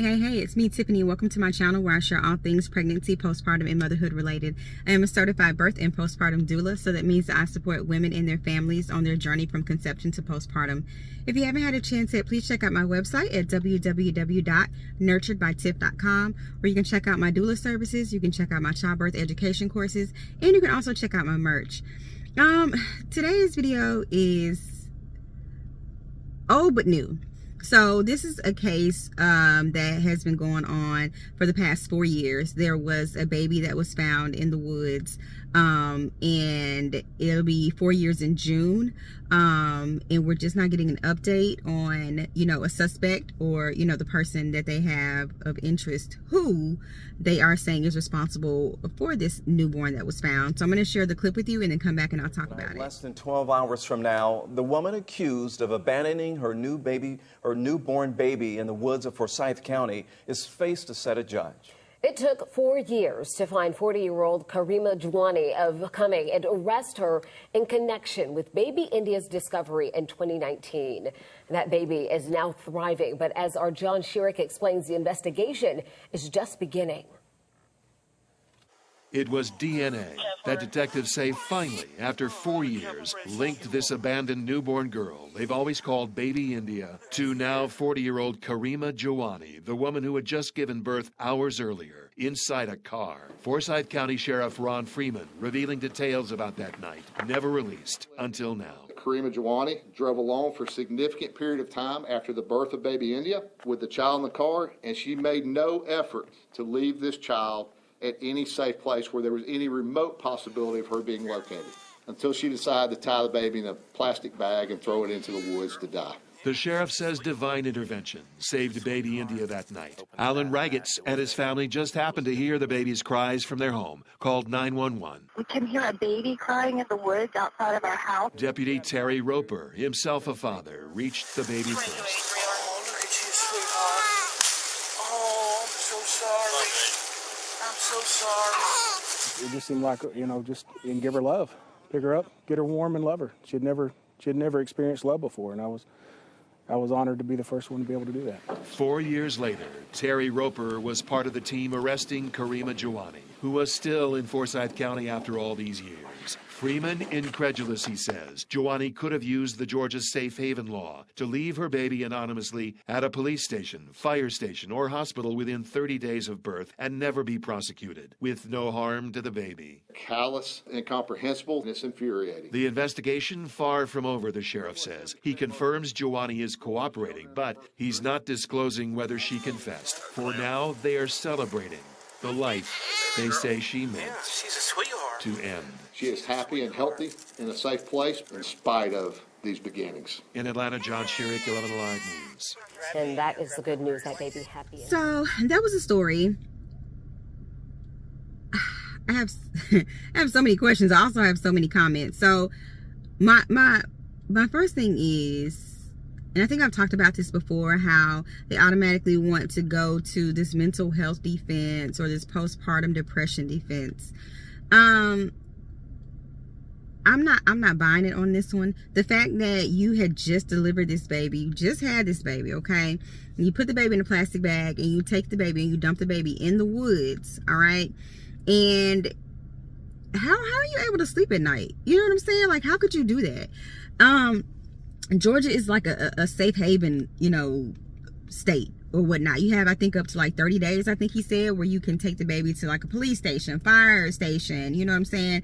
Hey, it's me, Tiffany. Welcome to my channel where I share all things pregnancy, postpartum, and motherhood related. I am a certified birth and postpartum doula, so that means that I support women and their families on their journey from conception to postpartum. If you haven't had a chance yet, please check out my website at www.nurturedbytiff.com, where you can check out my doula services, you can check out my childbirth education courses, and you can also check out my merch. Today's video is old but new. So this is a case that has been going on for the past 4 years. There was a baby that was found in the woods, and it'll be 4 years in June, and we're just not getting an update on, a suspect or, the person that they have of interest who they are saying is responsible for this newborn that was found. So I'm going to share the clip with you and then come back and I'll talk about it. Less than 12 hours from now, the woman accused of abandoning her newborn baby in the woods of Forsyth County is faced to set a judge. It took 4 years to find 40-year-old Karima Jawani of Cumming and arrest her in connection with baby India's discovery in 2019. That baby is now thriving, but as our John Sherrick explains, the investigation is just beginning. It was DNA that detectives say finally, after 4 years, linked this abandoned newborn girl they've always called Baby India to now 40-year-old Karima Jawani, the woman who had just given birth hours earlier, inside a car. Forsyth County Sheriff Ron Freeman revealing details about that night, never released until now. Karima Jawani drove alone for a significant period of time after the birth of Baby India with the child in the car, and she made no effort to leave this child at any safe place where there was any remote possibility of her being located until she decided to tie the baby in a plastic bag and throw it into the woods to die. The sheriff says divine intervention saved Baby India that night. Alan Raggets and his family just happened to hear the baby's cries from their home, called 911. We can hear a baby crying in the woods outside of our house. Deputy Terry Roper, himself a father, reached the baby first. Oh, look at you, sweetheart. Oh, I'm so sorry. I'm so sorry. It just seemed like, just and give her love, pick her up, get her warm and love her. She'd never experienced love before, and I was honored to be the first one to be able to do that. 4 years later, Terry Roper was part of the team arresting Karima Jawani, who was still in Forsyth County after all these years. Freeman, incredulous, he says, Jawani could have used the Georgia safe haven law to leave her baby anonymously at a police station, fire station, or hospital within 30 days of birth and never be prosecuted, with no harm to the baby. Callous, incomprehensible, and it's infuriating. The investigation far from over, the sheriff says. He confirms Jawani is cooperating, but he's not disclosing whether she confessed. For now, they are celebrating the life they say she meant She's a sweetheart. to end. She is happy and healthy in a safe place in spite of these beginnings. In Atlanta, John Sherrick, 11 Alive News. And that is the good news, that baby happy. So that was a story. I have so many questions. I also have so many comments. So my first thing is, and I think I've talked about this before, how they automatically want to go to this mental health defense or this postpartum depression defense. I'm not buying it on this one. The fact that you had just delivered this baby, you just had this baby, okay? And you put the baby in a plastic bag and you take the baby and you dump the baby in the woods, all right? And how are you able to sleep at night? You know what I'm saying? Like, how could you do that? Georgia is like a safe haven, state or whatnot. You have, I think, up to like 30 days, I think he said, where you can take the baby to like a police station, fire station, you know what I'm saying?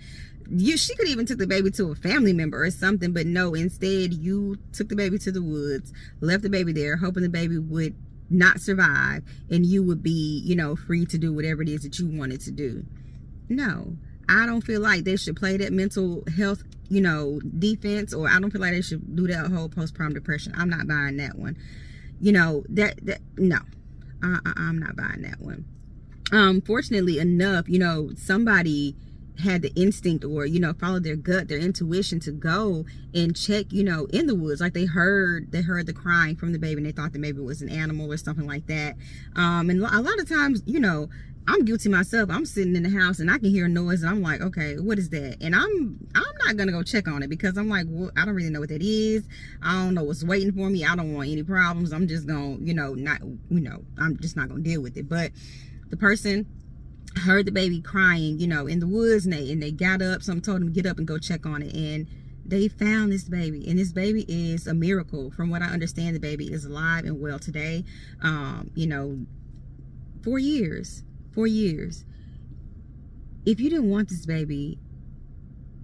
She could even took the baby to a family member or something, but no, instead you took the baby to the woods, left the baby there, hoping the baby would not survive and you would be, free to do whatever it is that you wanted to do. No, I don't feel like they should play that mental health, defense, or I don't feel like they should do that whole postpartum depression. I'm not buying that one. No, I'm not buying that one. Fortunately enough, somebody had the instinct or, follow their gut, their intuition to go and check, in the woods. Like they heard the crying from the baby and they thought the baby was an animal or something like that. And a lot of times, I'm guilty myself. I'm sitting in the house and I can hear a noise and I'm like, okay, what is that? And I'm not not gonna go check on it because I'm like, well, I don't really know what that is. I don't know what's waiting for me. I don't want any problems. I'm just gonna, I'm just not gonna deal with it. But the person heard the baby crying, in the woods, and they got up. Someone told them to get up and go check on it, and they found this baby. And this baby is a miracle. From what I understand, the baby is alive and well today. 4 years. If you didn't want this baby,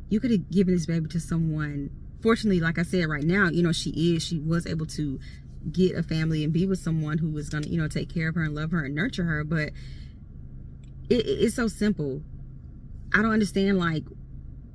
you could have given this baby to someone. Fortunately, like I said, right now, she was able to get a family and be with someone who was gonna, take care of her and love her and nurture her. But it's so simple. I don't understand, like,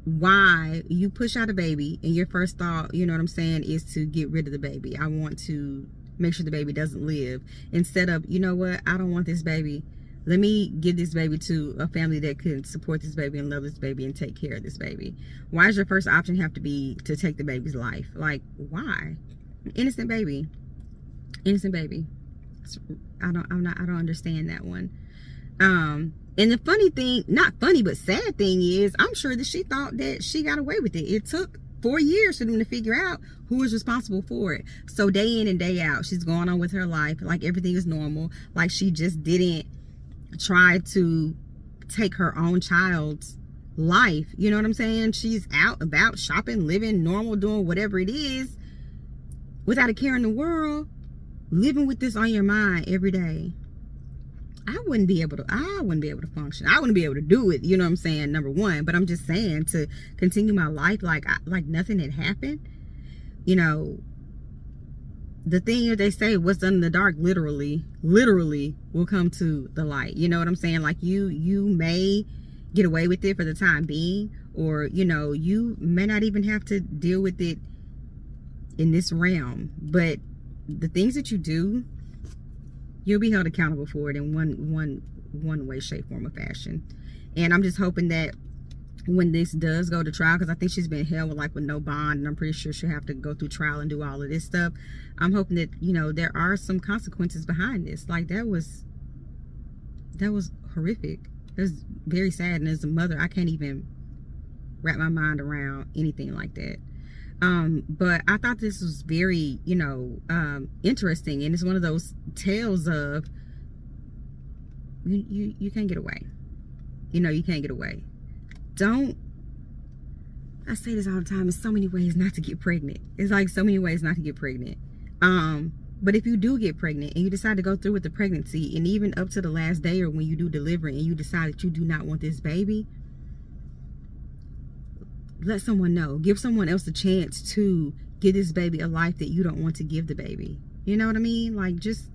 why you push out a baby and your first thought, is to get rid of the baby. I want to make sure the baby doesn't live, instead of, I don't want this baby. Let me give this baby to a family that can support this baby and love this baby and take care of this baby. Why does your first option have to be to take the baby's life? Like, why? Innocent baby. I don't understand that one. And the funny thing, not funny, but sad thing is, I'm sure that she thought that she got away with it. It took 4 years for them to figure out who was responsible for it. So day in and day out, she's going on with her life like everything is normal. Like she just didn't try to take her own child's life. You know what I'm saying? She's out about shopping, living normal, doing whatever it is without a care in the world, living with this on your mind every day. I wouldn't be able to function. I wouldn't be able to do it, you know what I'm saying, number one. But I'm just saying, to continue my life like nothing had happened. The thing that they say, what's done in the dark literally will come to the light. You know what I'm saying? Like you may get away with it for the time being, or you may not even have to deal with it in this realm. But the things that you do, you'll be held accountable for it in one way, shape, form, or fashion. And I'm just hoping that when this does go to trial, because I think she's been held with no bond, and I'm pretty sure she'll have to go through trial and do all of this stuff. I'm hoping that there are some consequences behind this. Like that was horrific. It was very sad, and as a mother, I can't even wrap my mind around anything like that. But I thought this was very, interesting, and it's one of those tales of you can't get away. You can't get away. I say this all the time, there's so many ways not to get pregnant. It's like so many ways not to get pregnant. But if you do get pregnant and you decide to go through with the pregnancy, and even up to the last day or when you do deliver and you decide that you do not want this baby, let someone know. Give someone else a chance to give this baby a life that you don't want to give the baby. You know what I mean? Like, just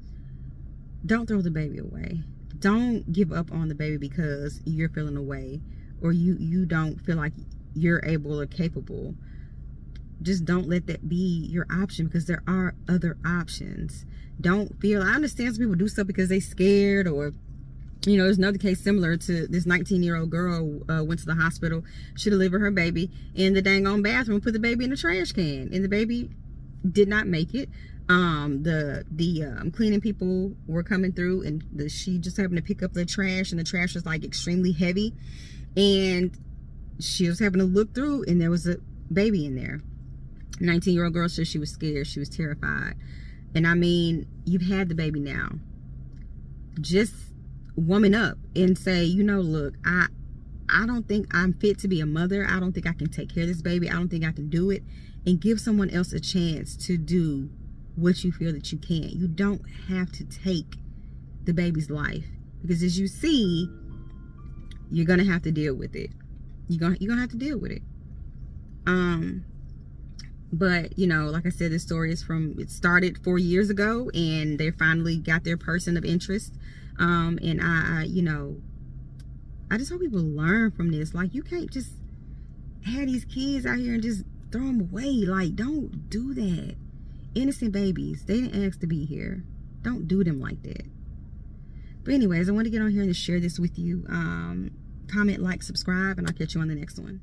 don't throw the baby away. Don't give up on the baby because you're feeling away, or you don't feel like you're able or capable. Just don't let that be your option, because there are other options. Don't feel, I understand some people do stuff because they scared, or there's another case similar to this 19-year-old girl went to the hospital. She delivered her baby in the dang on bathroom, put the baby in the trash can, and the baby did not make it. The cleaning people were coming through, and she just happened to pick up the trash, and the trash was like extremely heavy, and she was having to look through, and there was a baby in there. 19-year-old girl said she was scared, she was terrified. And I mean, you've had the baby now. Just woman up and say, look, I don't think I'm fit to be a mother. I don't think I can take care of this baby. I don't think I can do it. And give someone else a chance to do what you feel that you can. You don't have to take the baby's life, because as you see, you're gonna have to deal with it. You're gonna have to deal with it. But like I said, this story is it started 4 years ago, and they finally got their person of interest. And I just hope people learn from this. Like, you can't just have these kids out here and just throw them away. Like, don't do that. Innocent babies, they didn't ask to be here. Don't do them like that. But anyways, I want to get on here and share this with you. Comment, like, subscribe, and I'll catch you on the next one.